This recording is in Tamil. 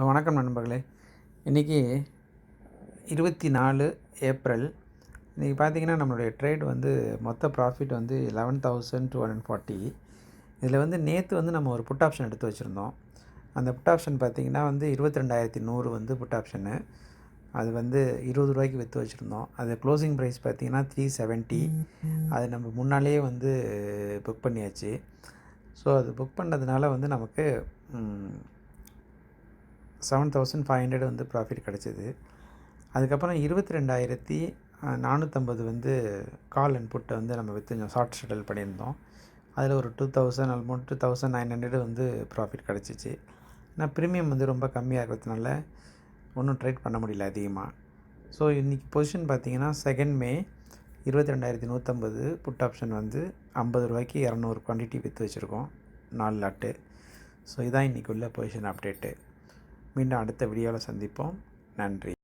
வணக்கம் நண்பர்களே. இன்றைக்கி 24 ஏப்ரல். இன்றைக்கி பார்த்தீங்கன்னா நம்மளுடைய ட்ரேட் வந்து மொத்த ப்ராஃபிட் வந்து 11,240. இதில் வந்து நேற்று வந்து நம்ம ஒரு புட் ஆப்ஷன் எடுத்து வச்சுருந்தோம். அந்த புட் ஆப்ஷன் பார்த்திங்கன்னா வந்து 22,100 வந்து புட் ஆப்ஷனு. அது வந்து ரூ. 20 விற்று வச்சுருந்தோம். அது க்ளோசிங் ப்ரைஸ் பார்த்திங்கன்னா 370. அது நம்ம முன்னாலேயே வந்து புக் பண்ணியாச்சு. ஸோ அது புக் பண்ணதுனால வந்து நமக்கு 7,500 வந்து ப்ராஃபிட் கிடச்சிது. அதுக்கப்புறம் 22,450 வந்து கால் அண்ட் புட்டை வந்து நம்ம விற்று ஷார்ட் செட்டில் பண்ணியிருந்தோம். அதில் ஒரு 2,000 ஆல்மோஸ்ட் 2,900 வந்து ப்ராஃபிட் கிடச்சிச்சு. ஆனால் ப்ரீமியம் வந்து ரொம்ப கம்மியாக இருக்கிறதுனால ஒன்றும் ட்ரேட் பண்ண முடியல அதிகமாக. ஸோ இன்றைக்கி பொசிஷன் பார்த்திங்கன்னா 2 மே 22,150 புட் ஆப்ஷன் வந்து ரூ. 50 200 குவான்டிட்டி விற்று வச்சுருக்கோம், 4 லாட்டு. ஸோ இதான் இன்றைக்கி உள்ள பொசிஷன் அப்டேட்டு. மீண்டும் அடுத்த வீடியோவில் சந்திப்போம். நன்றி.